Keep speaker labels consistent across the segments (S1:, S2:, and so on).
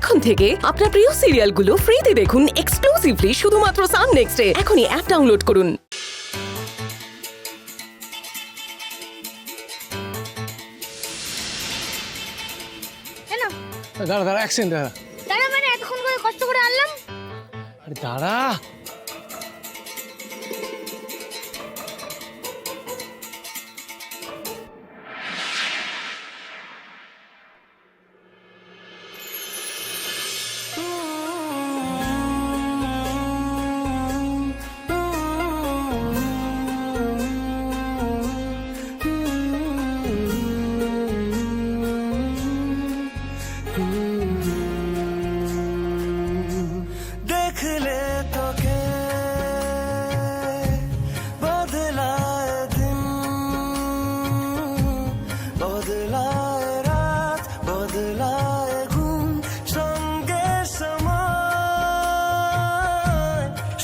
S1: এখন থেকে আপনার প্রিয় সিরিয়ালগুলো ফ্রিতে দেখুন এক্সক্লুসিভলি শুধুমাত্র সান নেক্সটে। এখনই অ্যাপ ডাউনলোড করুন।
S2: দাঁড়া দাঁড়া অ্যাক্সিডেন্ট দাঁড়া
S3: দাঁড়া মানে এতক্ষণ করে কষ্ট করে আনলাম।
S2: আরে দাঁড়া
S4: देखले तो के बदलाए दिन बदलाए रात बदलाए घुम संगे समय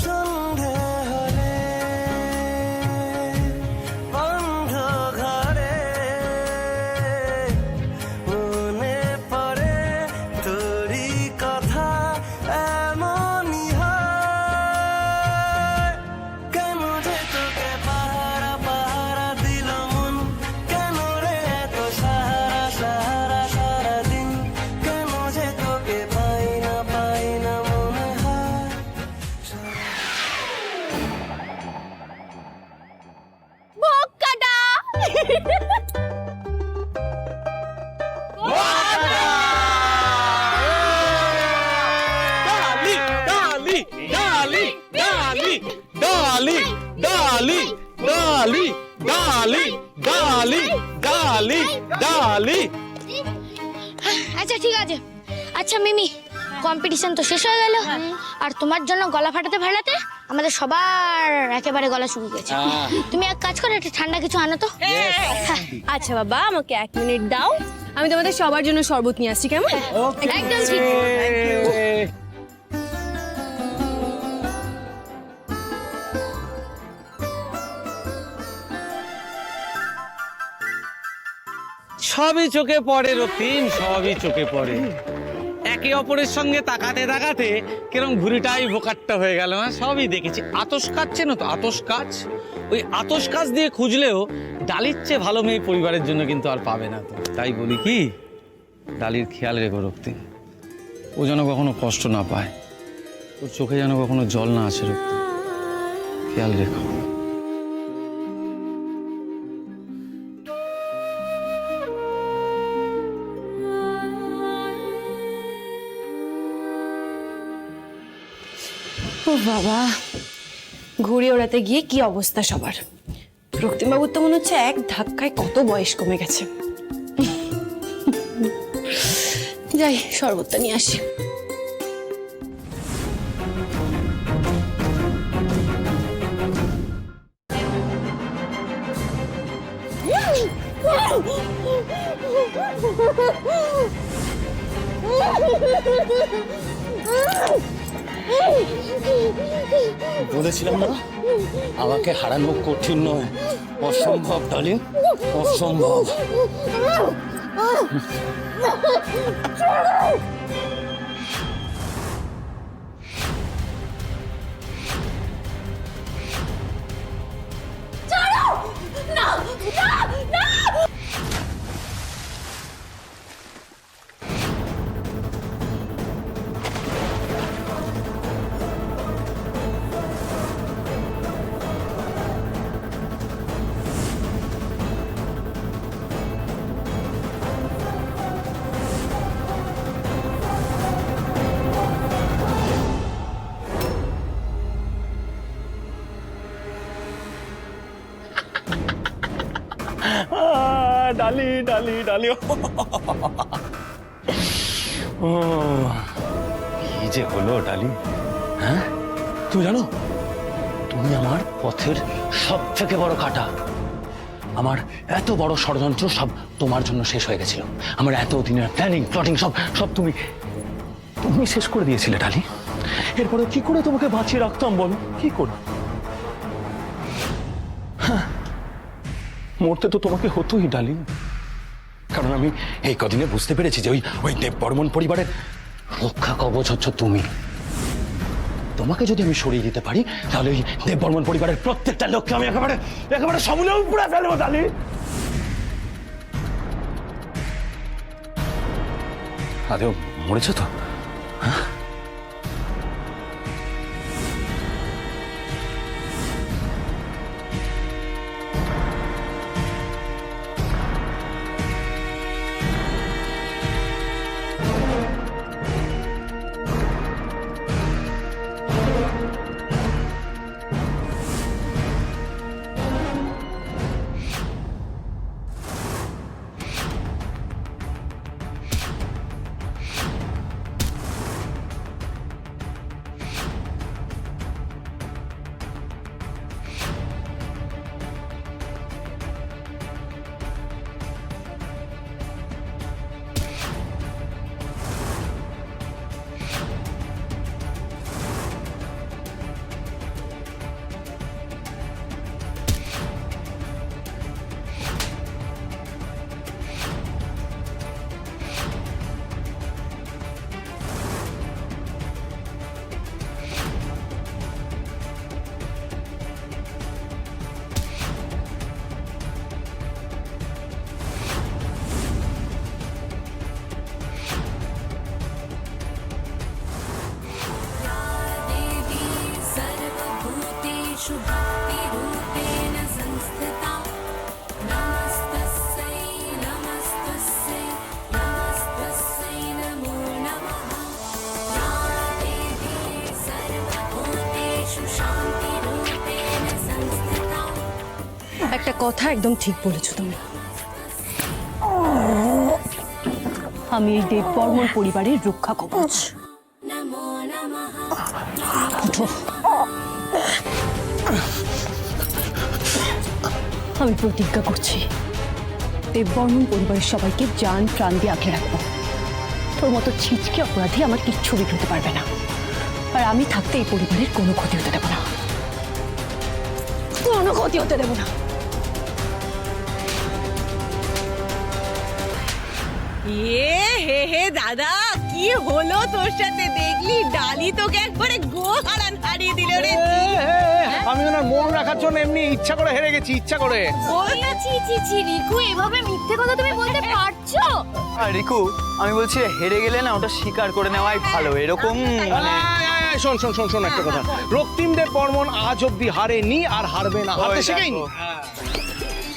S4: সন্ধে হলে বন্ধ ঘরে মনে পড়ে তোরি কথা এমনই হয় কেন যে তোকে পাহারা পাহারা দিল মন কেন রে এত সাহারা সাহারা সারাদিন কেন যে তোকে পাই না মনে হয়
S3: বক্কাটা
S2: ডালি ডালি ডালি ডালি ডালি ডালি ডালি ডালি ডালি ডালি
S3: আচ্ছা ঠিক আছে। আচ্ছা মিমি, কম্পিটিশন তো শেষ হয়ে গেল আর তোমার জন্য গলা ফাটাতে ফাটাতে আমাদের সবার একেবারে গলা শুকিয়ে গেছে। তুমি এক কাজ করো, একটু ঠান্ডা কিছু আনো তো।
S5: আচ্ছা বাবা, আমাকে 1 মিনিট দাও, আমি তোমাদের সবার জন্য শরবত নিয়ে আসছি। কেমন?
S3: একদম ঠিক।
S2: সবই চোখে পড়ে রক্তিম, সবই চোখে পড়ে। একে অপরের সঙ্গে তাকাতে তাকাতে কিরম ঘুড়িটাই বোকাট্টা হয়ে গেল। সবই দেখেছি। আতস কাজ চেনো তো? আতস কাজ, ওই আতস কাজ দিয়ে খুঁজলেও ডালির চেয়ে ভালো মেয়ে পরিবারের জন্য কিন্তু আর পাবে না। তো তাই বলি কি, ডালির খেয়াল রেখো রক্তিম, ও যেন কখনো কষ্ট না পায়, ওর চোখে যেন কখনো জল না আসে। রক্তিম, খেয়াল রেখো।
S5: ও বাবা, ঘুড়ি ওড়াতে গিয়ে কি অবস্থা সবার। রক্তিমবাবুর তো মনে হচ্ছে এক ধাক্কায় কত বয়স কমে গেছে। যাই, শরবতটা নিয়ে আসি।
S6: বলেছিলাম না আমাকে হারানো কঠিন নয়, অসম্ভব ডালিম, অসম্ভব। ডালি ডালি ডালি, ও কি যে হলো ডালি। হ্যাঁ, তুমি জানো তুমি আমার পথের সব থেকে বড় কাঁটা। আমার এত বড় ষড়যন্ত্র সব তোমার জন্য শেষ হয়ে গেছিল। আমার এত দিনের প্ল্যানিং প্লটিং সব সব তুমি শেষ করে দিয়েছিলে ডালি। এরপরে কি করে তোমাকে বাঁচিয়ে রাখতাম বলো, কি করে? মরতে তো তোমাকে হতোই ডালিম, কারণ আমি এই কদিনে বুঝতে পেরেছি যে ওই দেব বর্মন পরিবারের রক্ষা কবচ হচ্ছে তুমি। তোমাকে যদি আমি সরিয়ে দিতে পারি তাহলে ওই দেববর্মন পরিবারের প্রত্যেকটা লোককে আমি একেবারে সমূলে পুড়ে ফেলবো ডালি। আদেও মরেছে তো?
S7: भक्तिरूपेण संस्थिता नमस्तस्यै नमस्तस्यै नमस्तस्यै नमो नमः या देवी सर्वभूतेषु शान्तिरूपेण संस्थिता।
S5: একটা কথা একদম ঠিক বলেছো তুমি। আমি এই দেববর্মন পরিবারের রক্ষা কবচ।
S7: नमो नमः
S5: ওঠো। আমি প্রতিজ্ঞা করছি দেববর্মন পরিবারের সবাইকে জান প্রাণ দিয়ে আঁকড়ে রাখবো। তোর মতো ছিচকে অপরাধী আমার কিচ্ছু বিঘ্নতে পারবে না, আর আমি থাকতে এই পরিবারের কোনো ক্ষতি হতে দেবো না, কোনো ক্ষতি হতে দেবো না।
S1: হে হে দাদা, কি হলো তোর সাথে? দেখলি ডালি তোকে একবারে গো হারিয়ে দিল রে।
S8: আমি ওনার মন রাখার জন্য এমনি ইচ্ছা করে হেরে গেছি, ইচ্ছা করে।
S3: ছি রিকু, এভাবে মিথ্যে কথা তুমি বলতে পারছো?
S9: আর রিকু, আমি বলছি হেরে গেলে না ওটা স্বীকার করে নেওয়াই ভালো। এরকম মানে
S8: শোন শোন শোন শোন একটা কথা, রক্তিম দেববর্মন আজ অব্দি হারেনি আর হারবে না, হারতে শেখায়নি।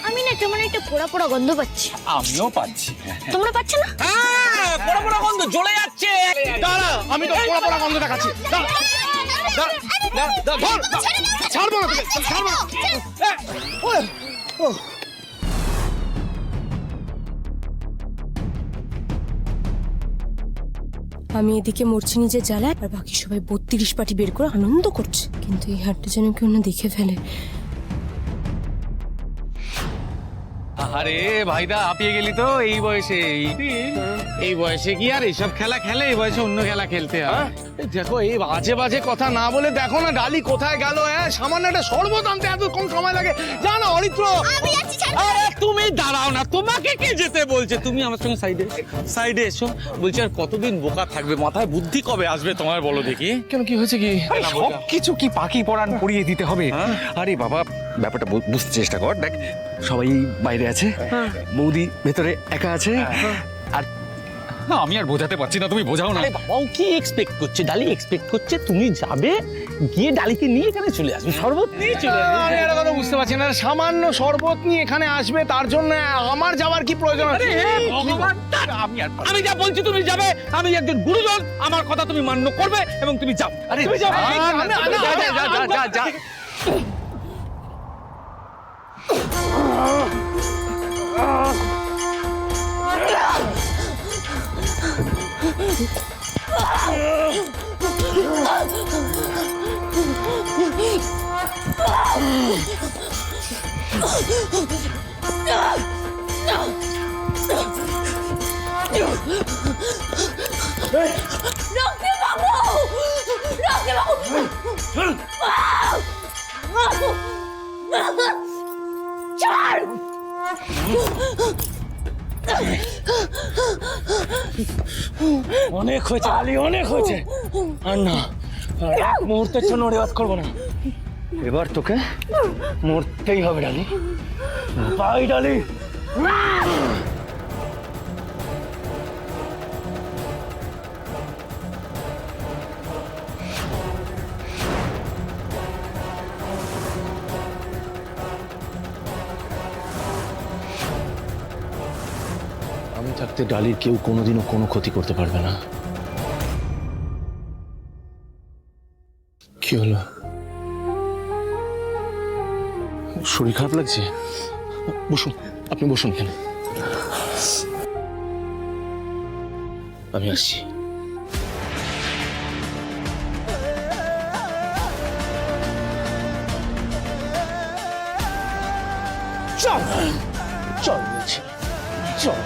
S3: আমি না কেমন একটা পোড়া পোড়া গন্ধ পাচ্ছি।
S6: আমিও পাচ্ছি।
S3: তোমরা পাচ্ছ না?
S2: পোড়া পোড়া গন্ধ জ্বলে যাচ্ছে।
S8: দাঁড়া, আমি তো পোড়া পোড়া গন্ধ দেখাচ্ছি। ছাড়বো না তোকে, ছাড়বো না।
S10: আমি এদিকে মরছি নিজের জ্বালায়, আর বাকি সবাই 32 পাটি বের করে আনন্দ করছে, কিন্তু এই হাটটা যেন কেউ না দেখে ফেলে।
S2: আরে ভাইদা, হাঁপিয়ে গেলি তো এই বয়সে? এই বয়সে কি আর এইসব খেলা খেলে? এই বয়সে অন্য খেলা খেলতে হয়।
S8: দেখো, এই বাজে বাজে কথা না বলে দেখো না ডালি কোথায় গেল। সামান্য একটা শরবত আনতে এত কম সময় লাগে, জানো অরিত্র?
S2: আরে তুমি দাঁড়াও না, তোমাকে কে যেতে বলছে? তুমি আমার সঙ্গে সাইডে এসো। বলছি আর কতদিন বোকা থাকবে? মাথায় বুদ্ধি কবে আসবে তোমার, বলো দেখি।
S8: কেন, কি হয়েছে? কি সব কিছু কি পাখি পরান পরিয়ে দিতে হবে?
S11: আরে বাবা, ব্যাপারটা বুঝতে চেষ্টা কর। দেখ, সবাই বাইরে আছে, বৌদি ভেতরে একা আছে, আর আমি আর বোঝাতে পারছি না, তুমি বোঝাও না।
S2: আরে বাবাও কি এক্সপেক্ট করছে? ডালি এক্সপেক্ট করছে তুমি যাবে, গিয়ে ডালিকে নিয়ে এখানে চলে আসবে, শরবত নিয়ে চলে আসবে।
S8: আমি একটা কথা বুঝতে পারছি না, সামান্য শরবত নিয়ে এখানে আসবে, তার জন্য আমার যাওয়ার কি প্রয়োজন আছে?
S2: আমি যা বলছি তুমি যাবে। আমি একজন গুরুজন, আমার কথা তুমি মান্য করবে এবং তুমি যাও। আরে তুমি যাও।
S9: যা
S6: অনেক হয়েছে ডালি, অনেক হয়েছে। আর না, আর এক মুহূর্তের জন্য রেওয়াজ করবো না। এবার তোকে মরতেই হবে ডালি। বাই ডালি। আমি থাকতে ডালির কেউ কোনোদিনও কোনো ক্ষতি করতে পারবে না। কি হলো? শরীর খারাপ লাগছে? বসুন, আপনি বসুন এখানে, আমি আসছি। চল চল বলছি, চল।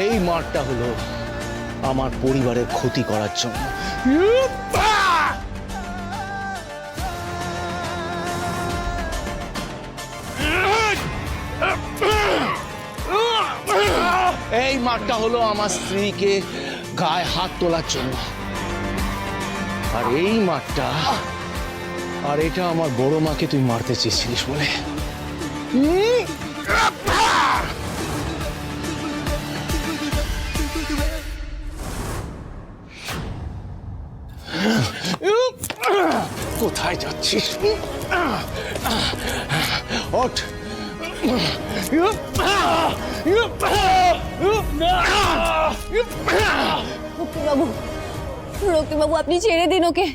S6: এই মাঠটা হলো আমার পরিবারের ক্ষতি করার জন্য। এই মাঠটা হলো আমার স্ত্রীকে গায়ে হাত তোলার জন্য। আর এই মাঠটা, আর এটা আমার বড় মাকে তুই মারতে চেয়েছিলিস বলে। কোথায় যাচ্ছিস? ওঠ।
S5: রক্তিমবাবু, রক্তিমবাবু আপনি ছেড়ে দিন ওকে।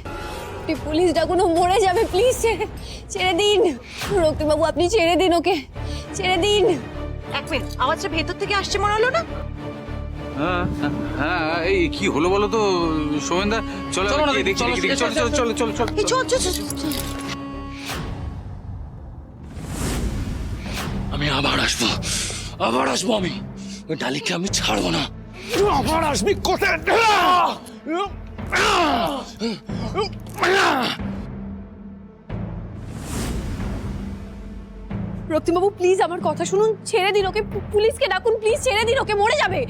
S5: পুলিশ ডাকুন, ও মরে যাবে, প্লিজ ছেড়ে দিন। রক্তিমবাবু আপনি ছেড়ে দিন ওকে, ছেড়ে দিন।
S1: এক মিনিট, আওয়াজটা ভেতর থেকে আসছে মনে হলো না?
S2: হ্যাঁ হ্যাঁ, এই কি হলো বলো তো সোমেনদা? চলো চলো চলো চলো চলো চলো।
S1: এই চল চল চল চল।
S6: আমি আবার আসবো, আবার আসবো। আমি ওই ডালিকে আমি ছাড়বো না। আবার আসবি কোথায়?
S5: রক্তিমবাবু প্লিজ আমার কথা শুনুন, ছেড়ে দিন ওকে। পুলিশকে ডাকুন প্লিজ, ছেড়ে দিন ওকে, মরে যাবে।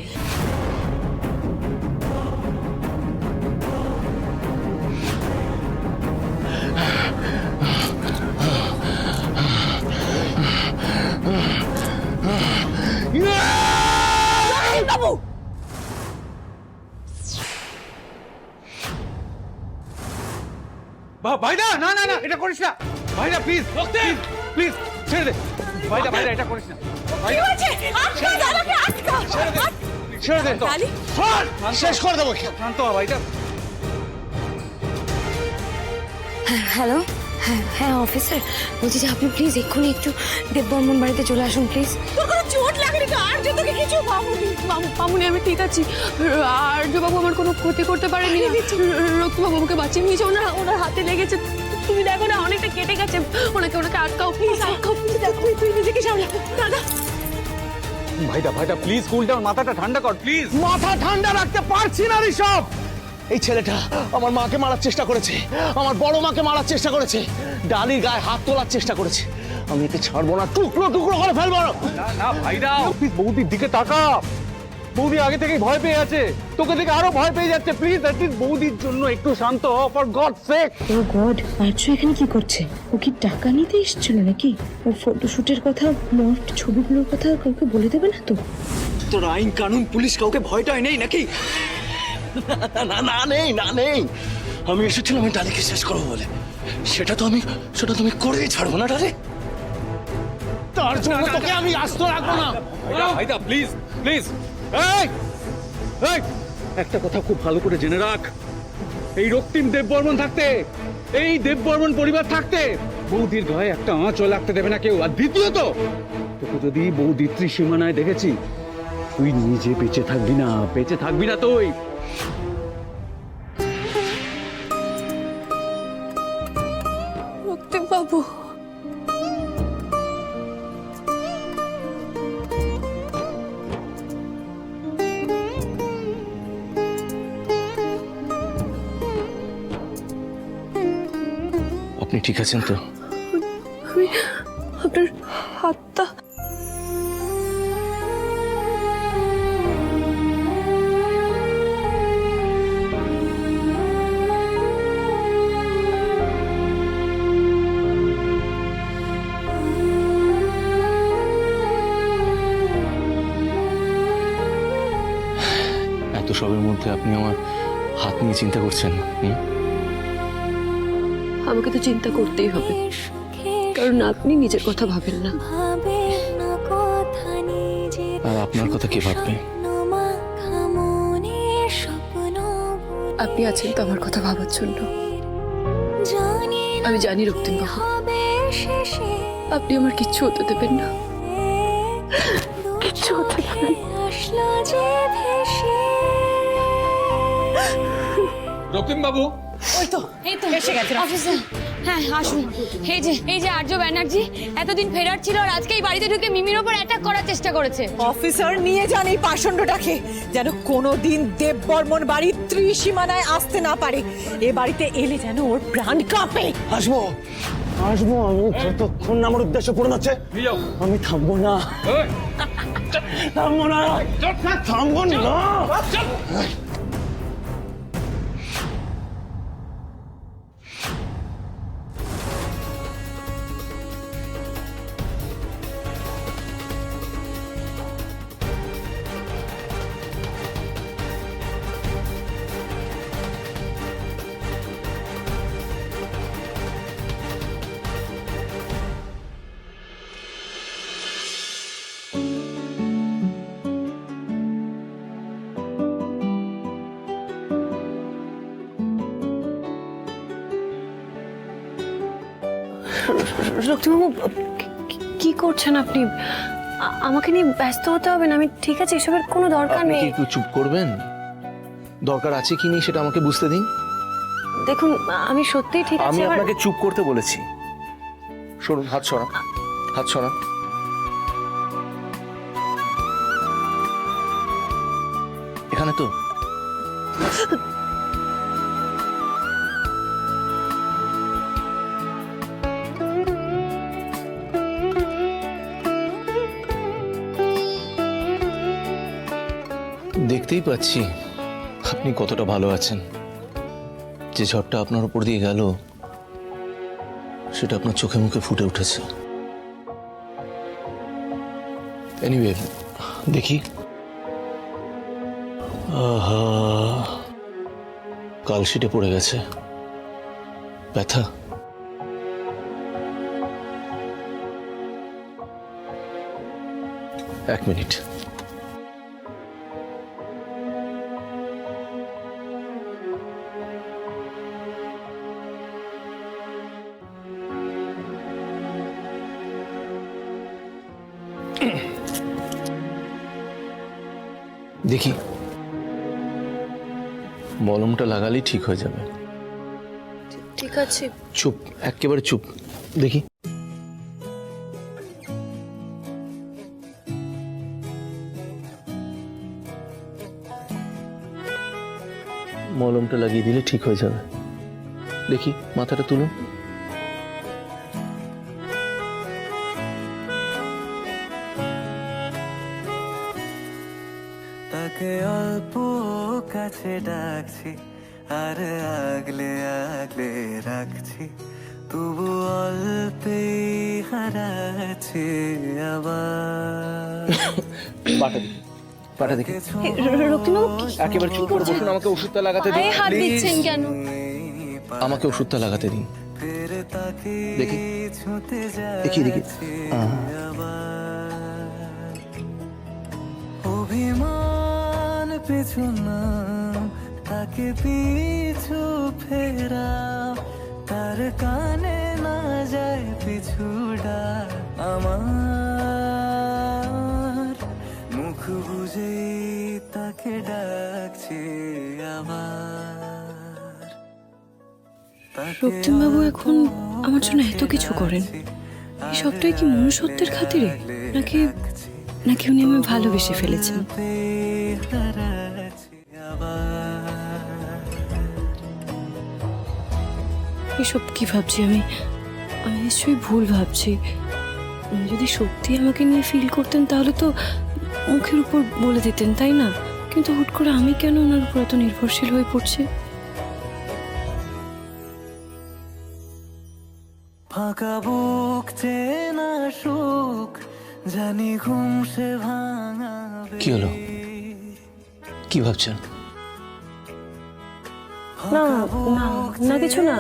S5: রক্তিমবাবু
S2: ভাইদা, না না না, এটা করিস না ভাইদা, প্লিজ প্লিজ ছেড়ে দে ভাইদা, ভাইদা এটা করিস না।
S1: কি হয়েছে? আটকা দাদাকে, আটকা।
S2: ছেড়ে দে।
S1: ডালি,
S6: শেষ করে দেবো।
S2: শান্ত হ ভাইদা।
S10: হ্যালো, হ্যাঁ হ্যাঁ অফিসার, বলছি যে আপনি প্লিজ এক্ষুনি একটু দেববর্মন বাড়িতে চলে আসুন প্লিজ।
S1: তোর কোনো চোট লাগেনি তো? আর যে তোকে কিছু
S5: মামুনি আমি ঠিক আছি। আর্যবাবু আমার কোনো ক্ষতি করতে পারেনি। রক্তিমবাবু আমাকে বাঁচিয়ে নিয়েছে, ওনার হাতে লেগেছে। তুমি দেখো না, অনেকটা কেটে গেছে। ওনাকে আটকাও প্লিজ, আটকাও প্লিজ। তুই নিজেকে সামলা দাদা।
S2: ভাইদা ভাইদা প্লিজ কুল ডাউন, মাথাটা ঠান্ডা কর প্লিজ।
S6: মাথা ঠান্ডা রাখতে পারছি না ঋষভ। এই ছেলেটা আমার মাকে মারার চেষ্টা করেছে, আমার বড় মাকে মারার চেষ্টা করেছে, ডালির গায়ে হাত তোলার চেষ্টা করেছে। আমি একে ছাড়বো না, টুকরো টুকরো করে ফেলবো।
S2: না ভাইদা, প্লিজ বৌদির দিকে তাকা। বৌদি আগে থেকেই ভয় পেয়ে আছে, তোকে দেখে আরো ভয় পেয়ে যাচ্ছে। প্লিজ অ্যাটলিস্ট বৌদির জন্য একটু শান্ত হ, for God sake.
S10: Oh God, Arya এখানে কি করছে? ও কি টাকা নিতে এসেছিল নাকি? ও ফটোশুটের কথা, মর্ট ছবিগুলোর কথা কাউকে বলে দেবে না তো?
S6: তোর আইন কানুন পুলিশ কাউকে ভয়টাই নেই নাকি? না না নেই, না নেই। আমি এসেছিলাম আমি ডালিকে শেষ করবো বলে। সেটা তো আমি করেই ছাড়বো না ডালি। তার জন্য তোকে আমি আস্ত রাখবো না।
S2: ভাইদা প্লিজ প্লিজ।
S6: এই এই একটা কথা খুব ভালো করে জেনে রাখ,
S2: এই রক্তিম দেববর্মন থাকতে, এই দেববর্মন পরিবার থাকতে বৌদির গায়ে একটা আঁচও লাগতে দেবে না কেউ। আর দ্বিতীয়ত, তোকে যদি বৌদির ত্রিসীমানায় দেখেছি, তুই নিজে বেঁচে থাকবি না, বেঁচে থাকবি না তুই।
S5: রক্তিমবাবু
S6: আপনি ঠিক আছেন তো? এত সবের মধ্যে আপনি আমার হাত নিয়ে চিন্তা করছেন?
S5: আমাকে তো চিন্তা করতেই হবে, কারণ আপনি নিজের কথা ভাবেন না।
S7: ভাবে না কথা নিজে
S6: আর আপনার কথা কে ভাববে?
S7: মাখা মনের স্বপ্ন
S5: আপনি আছেন তো আমার কথা ভাবার জন্য।
S7: জানি
S5: আমি জানি রক্তিম বাবু,
S7: হবে শেষে
S5: আপনি আমার কিচ্ছু হতে দেবেন না, কিচ্ছু হতে দেবেন না।
S7: আসলো যে ভেসে
S11: রক্তিম বাবু,
S1: ওই তো এসে গেছে
S3: অফিসার, হ্যাঁ আসুন। এই যে আর্য ব্যানার্জি এতদিন ফেরার ছিল আর আজকে এই বাড়িতে ঢুকে মিমির ওপর অ্যাটাক করার চেষ্টা করেছে।
S1: অফিসার নিয়ে যান এই পাষণ্ডটাকে, যেন কোনোদিন দেববর্মন বাড়ির ত্রিসীমানায় আসতে না পারে। এ বাড়িতে এলে যেন ওর প্রাণ কাঁপে।
S8: আসবো আসবো, আমি যতক্ষণ না আমার উদ্দেশ্য পূরণ হচ্ছে আমি থামবো না, থামবো না, থামবো না।
S5: রক্তিমবাবু, কি করছেন আপনি? আমাকে নিয়ে ব্যস্ত হতে হবে না, আমি ঠিক আছে, এসবের কোনো দরকার নেই।
S8: একটু চুপ করবেন? দরকার আছে কি নেই সেটা আমাকে বুঝতে দিন।
S5: দেখুন, আমি সত্যিই ঠিক আছে।
S8: আমি আপনাকে চুপ করতে বলেছি। সরুন, হাত সরান, হাত সরান। এখানে তো দেখতেই পাচ্ছি আপনি কতটা ভালো আছেন। যে ঝড়টা আপনার উপর দিয়ে গেল সেটা আপনার চোখে মুখে ফুটে উঠেছে। এনিওয়ে, দেখি। আহা, কালশিটে পড়ে গেছে, ব্যথা। এক মিনিট। দেখি, মলমটা লাগালেই ঠিক হয়ে যাবে।
S5: ঠিক আছে।
S8: চুপ, একেবারে চুপ। দেখি, মলমটা লাগিয়ে দিলে ঠিক হয়ে যাবে। দেখি, মাথাটা তুলুন।
S4: তাকে অল্প কাছে ডাকছি আর আগলে আগলে রাখছি, তবু অল্পে হারাচ্ছি আবার।
S8: পাটা দেখি, পাটা দেখি।
S5: রক্তিমবাবু,
S8: একেবারে চুপ করে বসুন, আমাকে ওষুধটা লাগাতে দিন।
S3: হাত দিচ্ছেন কেন?
S8: আমাকে ওষুধটা লাগাতে দিন। দেখি, দেখি, দেখি।
S4: অভিমান পিছু না, তাকে পিছু ফেরা, তার কানে না যায় পিছুডা। আমার মুখ বুঝে তাকে ডাকছি আবার।
S5: রক্তিমবাবু এখন আমার জন্য এত কিছু করেন, এই সবটাই কি মনুষ্যত্বের খাতিরে, নাকি নাকি উনি আমায় ভালোবেসে ফেলেছেন? এসব কি ভাবছি আমি? আমি নিশ্চয়ই ভুল ভাবছি। উনি যদি সত্যি আমাকে নিয়ে ফিল করতেন তাহলে তো মুখের উপর বলে দিতেন, তাই না? কিন্তু হুট করে আমি কেন ওনার উপর এত নির্ভরশীল হয়ে পড়ছি?
S4: ফাঁকা বুক চেনা সুখ জানি ঘুম সে ভাঙাবে।
S8: কি হলো? কি ভাবছেন?
S10: না না না কিছু না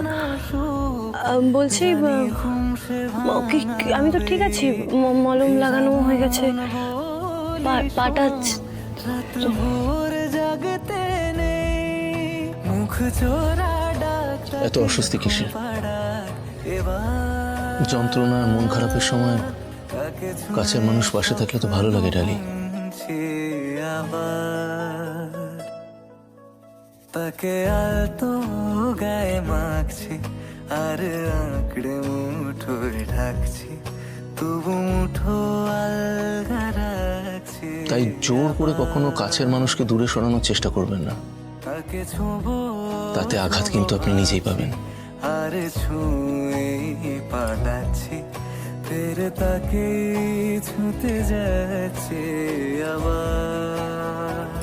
S10: বলছি আমি তো ঠিক আছি মলম লাগানো হয়ে গেছে পাটা
S4: জাগতে নেই মুখ চোরা ডাক
S6: এত অস্বস্তি কিসের? যন্ত্রণা মন খারাপের সময় কাছের মানুষ পাশে থাকলে তো ভালো লাগে ডালি।
S4: তাকে আলতো গায়ে মাখছি আর আঁকড়ে মুঠোয় ঢাকছি তবু মুঠো আলগা রাখছি।
S6: তাই জোর করে কখনো কাছের মানুষকে দূরে সরানোর চেষ্টা করবেন না,
S4: তাকে ছোঁবো
S6: তাতে আঘাত কিন্তু আপনি নিজেই পাবেন।
S4: আর ছুঁয়ে পালাচ্ছি ফের তাকে ছুঁতে যাচ্ছে আবার।